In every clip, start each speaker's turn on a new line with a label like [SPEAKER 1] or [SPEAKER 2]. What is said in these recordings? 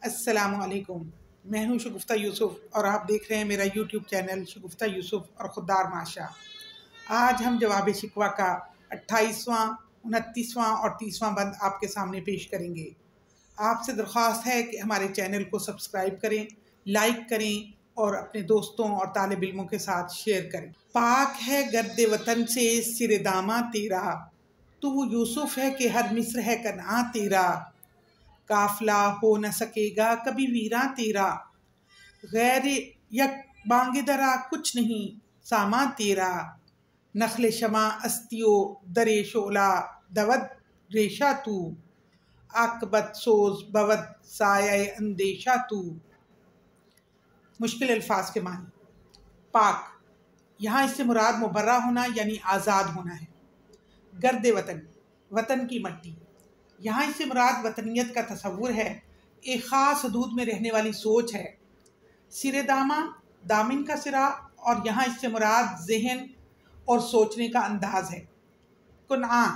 [SPEAKER 1] السلام علیکم، میں ہوں شگفتہ یوسف اور آپ دیکھ رہے ہیں میرا یوٹیوب چینل شگفتہ یوسف اور خوددار معاشہ۔ آج ہم جواب شکوہ کا 28واں، 29واں اور 30واں بند آپ کے سامنے پیش کریں گے۔ آپ سے درخواست ہے کہ ہمارے چینل کو سبسکرائب کریں، لائک کریں اور اپنے دوستوں اور طالب علموں کے ساتھ شیئر کریں۔ پاک ہے گرد وطن سے سر داماں تیرا، تو وہ یوسف ہے کہ ہر مصر ہے کنعاں تیرا۔ قافلہ ہو نہ سکے گا کبھی ویراں تیرا، غیر یک بانگ درا کچھ نہیں ساماں تیرا۔ نخل شمع استیو در شعلہ دود ریشہ تو، عاقبت سوز بود سایہ اندیشہ تو۔ مشکل الفاظ کے معنی۔ پاک، یہاں اس سے مراد مبرہ ہونا یعنی آزاد ہونا ہے۔ گرد وطن، وطن کی مٹی، یہاں اس سے مراد وطنیت کا تصور ہے، ایک خاص حدود میں رہنے والی سوچ ہے۔ سر داماں، دامن کا سرا، اور یہاں اس سے مراد ذہن اور سوچنے کا انداز ہے۔ کنعاں،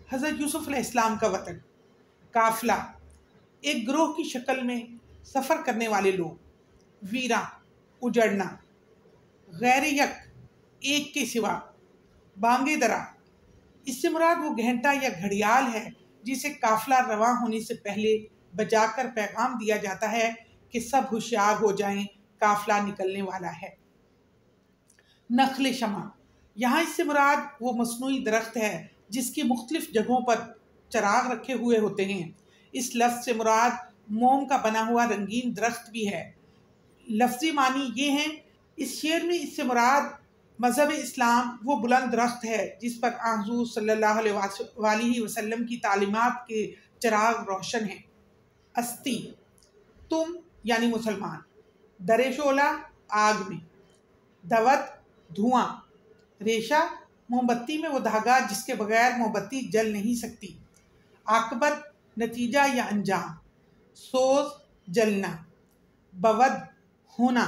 [SPEAKER 1] حضرت یوسف علیہ السلام کا وطن۔ قافلہ، ایک گروہ کی شکل میں سفر کرنے والے لوگ۔ ویراں، اجڑنا۔ غیر یک، ایک کے سوا۔ بانگ درا، اس سے مراد وہ گھنٹا یا گھڑیال ہے جسے قافلہ رواں ہونے سے پہلے بجا کر پیغام دیا جاتا ہے کہ سب ہوشیار ہو جائیں، قافلہ نکلنے والا ہے۔ نخل شمع، یہاں اس سے مراد وہ مصنوعی درخت ہے جس کی مختلف جگہوں پر چراغ رکھے ہوئے ہوتے ہیں۔ اس لفظ سے مراد موم کا بنا ہوا رنگین درخت بھی ہے۔ لفظی معنی یہ ہیں، اس شعر میں اس سے مراد مذہب اسلام وہ بلند درخت ہے جس پر حضور صلی اللہ علیہ وسلم کی تعلیمات کے چراغ روشن ہیں۔ استی، تم یعنی مسلمان۔ در شعلہ، آگ میں۔ دود، دھواں۔ ریشہ، موم بتی میں وہ دھاگا جس کے بغیر موم بتی جل نہیں سکتی۔ عاقبت، نتیجہ یا انجام۔ سوز، جلنا۔ بود، ہونا۔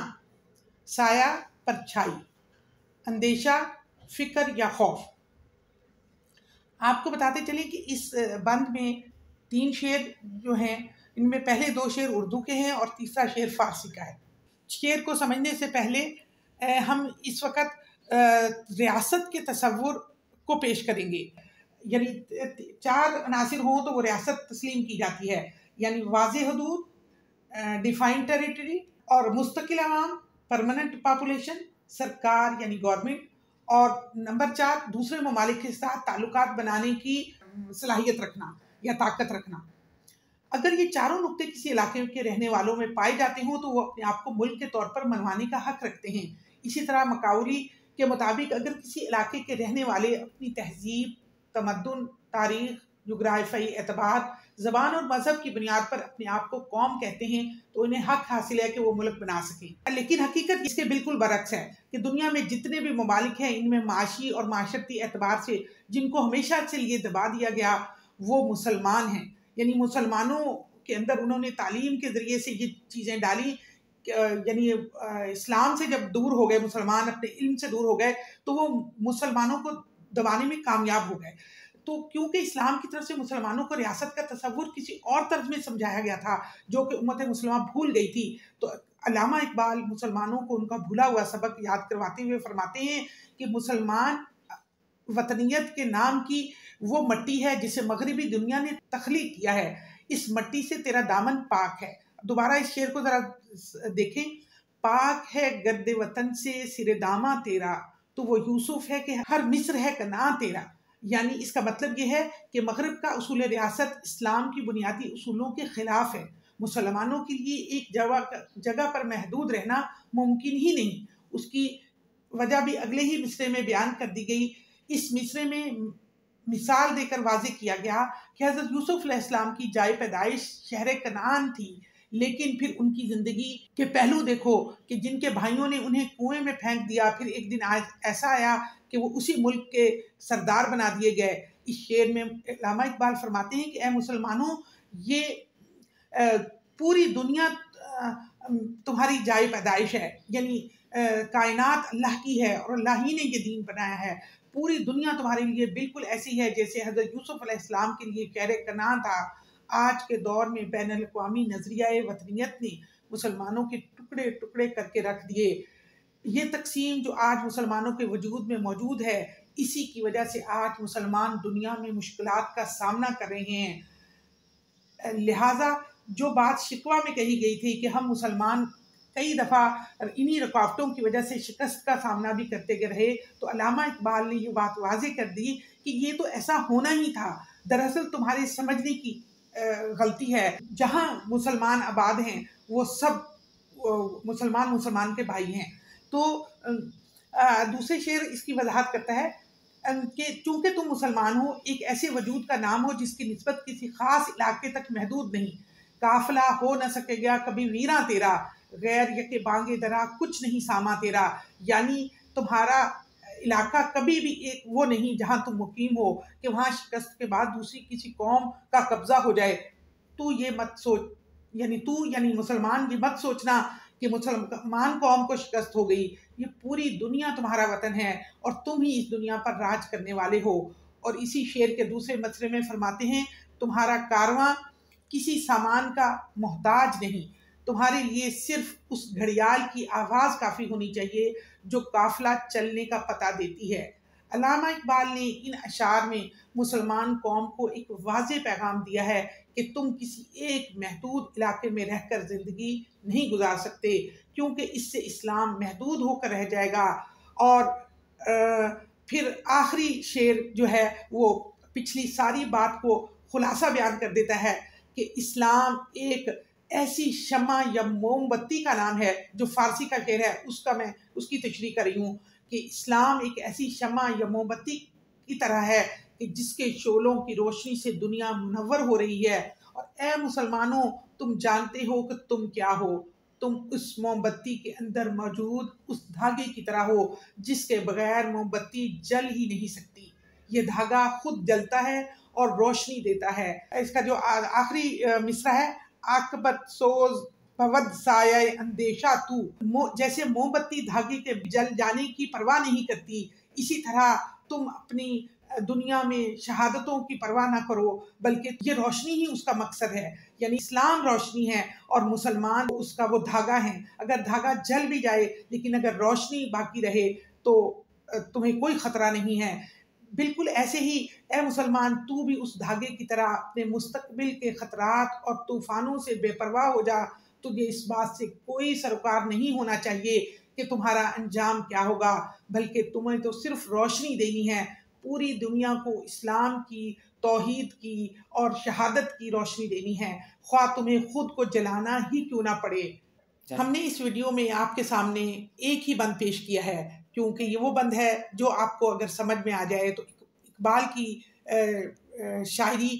[SPEAKER 1] سایہ، پرچھائی۔ اندیشہ، فکر یا خوف۔ آپ کو بتاتے چلیں کہ اس بند میں 3 شعر جو ہیں، ان میں پہلے 2 شعر اردو کے ہیں اور تیسرا شعر فارسی کا ہے۔ شعر کو سمجھنے سے پہلے ہم اس وقت ریاست کے تصور کو پیش کریں گے۔ یعنی 4 عناصر ہوں تو وہ ریاست تسلیم کی جاتی ہے، یعنی واضح حدود، ڈیفائنڈ ٹیریٹری، اور مستقل عوام، پرماننٹ پاپولیشن، سرکار یعنی گورنمنٹ، اور نمبر 4 دوسرے ممالک کے ساتھ تعلقات بنانے کی صلاحیت رکھنا یا طاقت رکھنا۔ اگر یہ چاروں نقطے کسی علاقے کے رہنے والوں میں پائے جاتے ہوں تو وہ اپنے آپ کو ملک کے طور پر منوانے کا حق رکھتے ہیں۔ اسی طرح مکاولی کے مطابق اگر کسی علاقے کے رہنے والے اپنی تہذیب، تمدن، تاریخ، جغرافیائی اعتبار، زبان اور مذہب کی بنیاد پر اپنے آپ کو قوم کہتے ہیں تو انہیں حق حاصل ہے کہ وہ ملک بنا سکیں۔ لیکن حقیقت اس کے بالکل برعکس ہے کہ دنیا میں جتنے بھی ممالک ہیں ان میں معاشی اور معاشرتی اعتبار سے جن کو ہمیشہ سے لیے دبا دیا گیا وہ مسلمان ہیں۔ یعنی مسلمانوں کے اندر انہوں نے تعلیم کے ذریعے سے یہ چیزیں ڈالی، یعنی اسلام سے جب دور ہو گئے مسلمان، اپنے علم سے دور ہو گئے تو وہ مسلمانوں کو دبانے میں کامیاب ہو گئے۔ تو کیونکہ اسلام کی طرف سے مسلمانوں کو ریاست کا تصور کسی اور طرز میں سمجھایا گیا تھا جو کہ امت مسلمہ بھول گئی تھی، تو علامہ اقبال مسلمانوں کو ان کا بھولا ہوا سبق یاد کرواتے ہوئے فرماتے ہیں کہ مسلمان وطنیت کے نام کی وہ مٹی ہے جسے مغربی دنیا نے تخلیق کیا ہے، اس مٹی سے تیرا دامن پاک ہے۔ دوبارہ اس شعر کو ذرا دیکھیں۔ پاک ہے گرد وطن سے سر داماں تیرا، تو وہ یوسف ہے کہ ہر مصر ہے کنعاں تیرا۔ یعنی اس کا مطلب یہ ہے کہ مغرب کا اصول ریاست اسلام کی بنیادی اصولوں کے خلاف ہے۔ مسلمانوں کے لیے ایک جگہ پر محدود رہنا ممکن ہی نہیں۔ اس کی وجہ بھی اگلے ہی مصرعے میں بیان کر دی گئی۔ اس مصرعے میں مثال دے کر واضح کیا گیا کہ حضرت یوسف علیہ السلام کی جائے پیدائش شہر کنعان تھی، لیکن پھر ان کی زندگی کے پہلو دیکھو کہ جن کے بھائیوں نے انہیں کنویں میں پھینک دیا، پھر ایک دن ایسا آیا کہ وہ اسی ملک کے سردار بنا دیے گئے۔ اس شعر میں علامہ اقبال فرماتے ہیں کہ اے مسلمانوں، یہ پوری دنیا تمہاری جائے پیدائش ہے، یعنی کائنات اللہ کی ہے اور اللہ ہی نے یہ دین بنایا ہے۔ پوری دنیا تمہارے لیے بالکل ایسی ہے جیسے حضرت یوسف علیہ السلام کے لیے شہر کنعان تھا۔ آج کے دور میں بین الاقوامی نظریہ وطنیت نے مسلمانوں کے ٹکڑے ٹکڑے کر کے رکھ دیے۔ یہ تقسیم جو آج مسلمانوں کے وجود میں موجود ہے، اسی کی وجہ سے آج مسلمان دنیا میں مشکلات کا سامنا کر رہے ہیں۔ لہٰذا جو بات شکوہ میں کہی گئی تھی کہ ہم مسلمان کئی دفعہ انہی رکاوٹوں کی وجہ سے شکست کا سامنا بھی کرتے رہے، تو علامہ اقبال نے یہ بات واضح کر دی کہ یہ تو ایسا ہونا ہی تھا، دراصل تمہارے سمجھنے کی غلطی ہے۔ جہاں مسلمان آباد ہیں وہ سب مسلمان کے بھائی ہیں۔ تو دوسرے شعر اس کی وضاحت کرتا ہے کہ چونکہ تم مسلمان ہو، ایک ایسے وجود کا نام ہو جس کی نسبت کسی خاص علاقے تک محدود نہیں، قافلہ ہو نہ سکے گا کبھی ویراں تیرا، غیر یکے بانگے درا کچھ نہیں ساما تیرا، یعنی تمہارا علاقہ کبھی بھی ایک وہ نہیں جہاں تم مقیم ہو کہ وہاں شکست کے بعد دوسری کسی قوم کا قبضہ ہو جائے۔ تو یہ مت سوچ، یعنی مسلمان یہ مت سوچنا کہ مسلمان قوم کو شکست ہو گئی، یہ پوری دنیا تمہارا وطن ہے اور تم ہی اس دنیا پر راج کرنے والے ہو۔ اور اسی شعر کے دوسرے مصرعے میں فرماتے ہیں، تمہارا کارواں کسی سامان کا محتاج نہیں، تمہارے لیے صرف اس گھڑیال کی آواز کافی ہونی چاہیے جو قافلہ چلنے کا پتہ دیتی ہے۔ علامہ اقبال نے ان اشعار میں مسلمان قوم کو ایک واضح پیغام دیا ہے کہ تم کسی ایک محدود علاقے میں رہ کر زندگی نہیں گزار سکتے، کیونکہ اس سے اسلام محدود ہو کر رہ جائے گا۔ اور پھر آخری شعر جو ہے وہ پچھلی ساری بات کو خلاصہ بیان کر دیتا ہے کہ اسلام ایک ایسی شمع یا موم بتی کا نام ہے، جو فارسی کا شعر ہے میں اس کی تشریح کر رہی ہوں کہ اسلام ایک ایسی شمع یا موم بتی کی طرح ہے کہ جس کے شعلوں کی روشنی سے دنیا منور ہو رہی ہے۔ اور اے مسلمانوں، تم جانتے ہو کہ تم کیا ہو، تم اس موم بتی کے اندر موجود اس دھاگے کی طرح ہو جس کے بغیر موم بتی جل ہی نہیں سکتی۔ یہ دھاگا خود جلتا ہے اور روشنی دیتا ہے۔ اس کا جو آخری مصرع ہے، عاقبت سوز بود سایہ اندیشہ تو، جیسے موم بتی دھاگے کے جل جانے کی پرواہ نہیں کرتی، اسی طرح تم اپنی دنیا میں شہادتوں کی پرواہ نہ کرو، بلکہ یہ روشنی ہی اس کا مقصد ہے، یعنی اسلام روشنی ہے اور مسلمان اس کا وہ دھاگا ہیں۔ اگر دھاگا جل بھی جائے لیکن اگر روشنی باقی رہے تو تمہیں کوئی خطرہ نہیں ہے۔ بالکل ایسے ہی اے مسلمان، تو بھی اس دھاگے کی طرح اپنے مستقبل کے خطرات اور طوفانوں سے بے پرواہ ہو جا۔ تجھے اس بات سے کوئی سروکار نہیں ہونا چاہیے کہ تمہارا انجام کیا ہوگا، بلکہ تمہیں تو صرف روشنی دینی ہے، پوری دنیا کو اسلام کی، توحید کی اور شہادت کی روشنی دینی ہے، خواہ تمہیں خود کو جلانا ہی کیوں نہ پڑے۔ ہم نے اس ویڈیو میں آپ کے سامنے ایک ہی بند پیش کیا ہے، کیونکہ یہ وہ بند ہے جو آپ کو اگر سمجھ میں آ جائے تو اقبال کی شاعری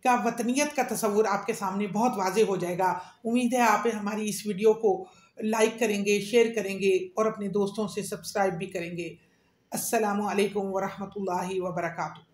[SPEAKER 1] کا وطنیت کا تصور آپ کے سامنے بہت واضح ہو جائے گا۔ امید ہے آپ ہماری اس ویڈیو کو لائک کریں گے، شیئر کریں گے اور اپنے دوستوں سے سبسکرائب بھی کریں گے۔ السلام علیکم ورحمۃ اللہ وبرکاتہ۔